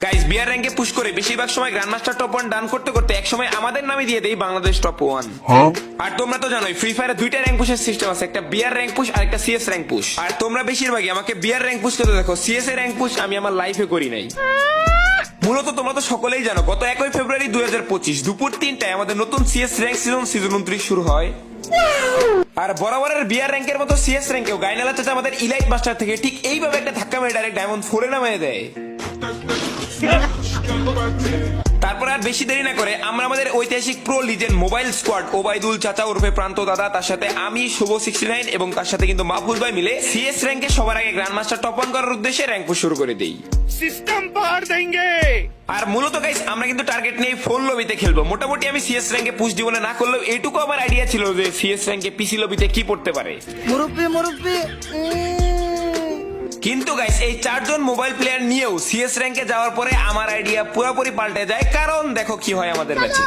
Guys বিয়ার র্যাঙ্কে push করে বেশিরভাগ সময় গ্র্যান্ডমাস্টার টপ 1 ডান করতে করতে এক সময় আমাদের নামে দিয়ে দেই বাংলাদেশ টপ 1। আর তোমরা তো জানোই ফ্রি ফায়ারে দুইটা র্যাঙ্ক পুশের সিস্টেম আছে, একটা বিয়ার র্যাঙ্ক পুশ আর একটা সিএস র্যাঙ্ক পুশ। আর তোমরা বেশিরভাগই আমাকে বিয়ার র্যাঙ্ক পুশ করতে দেখো, সিএস এর র্যাঙ্ক পুশ আমি আমার লাইফে করি নাই। মূলত তোমরা তো সকলেই জানো গত 1 ফেব্রুয়ারি 2025 দুপুর 3টায় আমাদের নতুন সিএস র্যাঙ্ক সিজন 29 শুরু হয়। আর বরাবরের বিয়ার র্যাঙ্কের মতো সিএস র্যাঙ্কেও গাইনালা চাচা আমাদের ইলাইট মাস্টার থেকে ঠিক এইভাবে একটা ধাক্কা মেরে ডাইরেক্ট ডায়মন্ড 4 এ নামিয়ে দেয়। তারপর আর বেশি দেরি না করে আমরা আমাদের ঐতিহাসিক pro legend mobile squad Obaidul চাচা ওরফে প্রান্ত দাদা, তার সাথে আমি শুভ 69 এবং তার সাথে কিন্তু মাহফুজ ভাই মিলে সিএস র্যাঙ্কে সবার আগে গ্র্যান্ডমাস্টার টপ 1 করার উদ্দেশ্যে র্যাঙ্ক পুশ শুরু করে দেই। সিস্টেম পার দেंगे। আর মূলত গাইস আমরা কিন্তু টার্গেট নিয়ে ফোন লবিতে খেলবো। মোটামুটি আমি সিএস র্যাঙ্কে পুশ জীবনে না করলেও এইটুকু আমার আইডিয়া ছিল যে সিএস র্যাঙ্কে পিসি লবিতে কি পড়তে পারে। মুরব্বি কিন্তু গাইস এই চারজন মোবাইল প্লেয়ার নিয়েও সিএস র্যাঙ্কে যাওয়ার পরে আমার আইডিয়া পুরোপুরি পাল্টে যায়। কারণ দেখো কি হয় আমাদের ম্যাচে,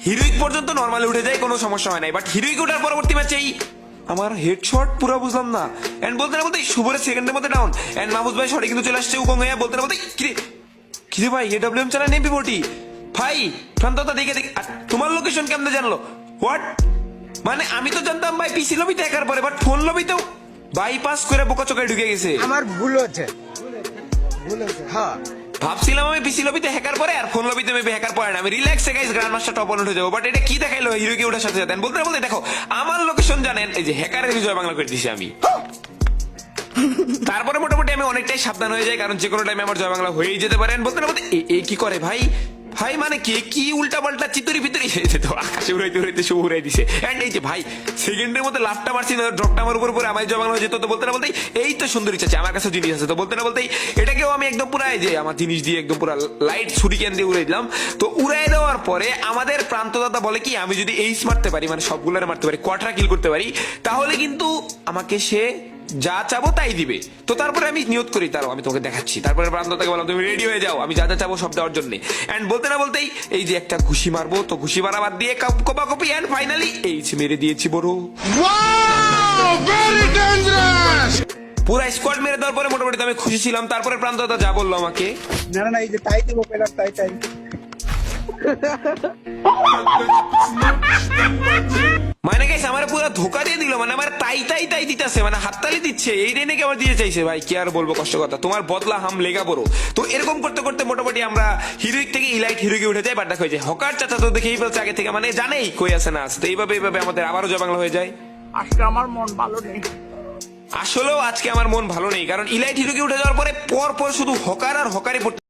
হিরোইক পর্যন্ত নরমালি উঠে যায়, কোনো সমস্যা হয় নাই। বাট হিরোইক ওঠার পরবর্তী ম্যাচেই আমার হেডশট পুরো বুঝলাম না, এন্ড বলতে না বলতে শুভরের সেকেন্ডের মধ্যে ডাউন, এন্ড মাহমুদ ভাই শটে কিন্তু চলে আসছে উকং হয়ে, বলতে না বলতে কিরে ভাই এডব্লিউএম চালা নেপি বটি ভাই প্রান্ততা দেখে তোমার লোকেশন কেমনে জানলো? হোয়াট মানে আমি তো জানতাম ভাই পিসি লবিতে হ্যাকার পরে, বাট ফোন লবিতেও বাইপাস করে বোকা চোখে ঢুকে গেছে। আমার ভুল হচ্ছে হ্যাঁ। ভাবছিলাম আমি পিসি লবিতে হ্যাকার পরে আর ফোন লবিতে মেবি হ্যাকার পরে না, আমি রিল্যাক্সে গাইস গ্র্যান্ডমাস্টার টপ 1 উঠে যাবো। বাট এটা কি দেখাইলো হিরোকে ওঠার সাথে সাথে, বলতে না বলতে দেখো আমার লোকেশন জানেন, এই যে হ্যাকারের বিজয় বাংলা করে দিছি আমি। তারপরে মোটামুটি আমি অনেকটাই সাবধান হয়ে যাই, কারণ যে কোনো টাইমে আমার জয় বাংলা হয়েই যেতে পারেন। বলতে না বলতে এ কি করে ভাই ভাই মানে কি উল্টা পাল্টা চিতুরি ভিতরে তো আকাশে উড়াইতে উড়াইতে সব উড়াই দিছে। এন্ড এই যে ভাই সেকেন্ডের মধ্যে লাফটা মারছি না, ড্রপটা আমার উপর আমার জয় বাংলা হয়ে যেত। তো বলতে না বলতেই এই তো সুন্দর ইচ্ছা আছে, আমার কাছে জিনিস আছে। তো বলতে না বলতেই এটাকেও আমি একদম পুরো এই যে আমার জিনিস দিয়ে একদম পুরো লাইট ছুরিকেন দিয়ে উড়াই দিলাম। তো উড়াই দেওয়ার পরে আমাদের প্রান্ত দাদা বলে কি আমি যদি এইস মারতে পারি, মানে সবগুলোরে মারতে পারি, কোয়ার্টার কিল করতে পারি, তাহলে কিন্তু আমাকে সে যা চাবো তাই দিবে। তো তারপরে আমি নিয়ত করি তারও আমি তোমাকে দেখাচ্ছি। তারপরে প্রান্তটাকে বললাম তুমি রেডি হয়ে যাও, আমি যা যা চাবো সব দেওয়ার জন্য। এন্ড বলতে না বলতেই এই যে একটা ঘুষি মারবো, তো ঘুষি মারা বাদ দিয়ে কপাকপি, এন্ড ফাইনালি এইচ মেরে দিয়েছি বড়। পুরো স্কোয়াড মেরে দেওয়ার পরে মোটামুটি আমি খুশি ছিলাম। তারপরে প্রান্ত দাদা যা বললো আমাকে, না এই যে তাই দেব পেলাম তাই মানে গাইস আমার পুরো ধোকা দিয়ে দিল, মানে আমার তাই দিতেছে, মানে হাততালি দিচ্ছে, এই রেনে কে আবার দিয়ে চাইছে। ভাই কি আর বলবো, কষ্ট কথা, তোমার বদলা হাম লেগা বড়। তো এরকম করতে করতে মোটামুটি আমরা হিরোইক থেকে ইলাইট হিরোইকে উঠে যাই। বাট দেখো যে হকার চাচা তো দেখেই ফেলছে আগে থেকে, মানে জানেই কই আছে না আছে। তো এইভাবে আমাদের আবারও জয় বাংলা হয়ে যায়। আজকে আমার মন ভালো নেই। আসলেও আজকে আমার মন ভালো নেই, কারণ ইলাইট হিরোকে উঠে যাওয়ার পরে পর শুধু হকার আর হকারই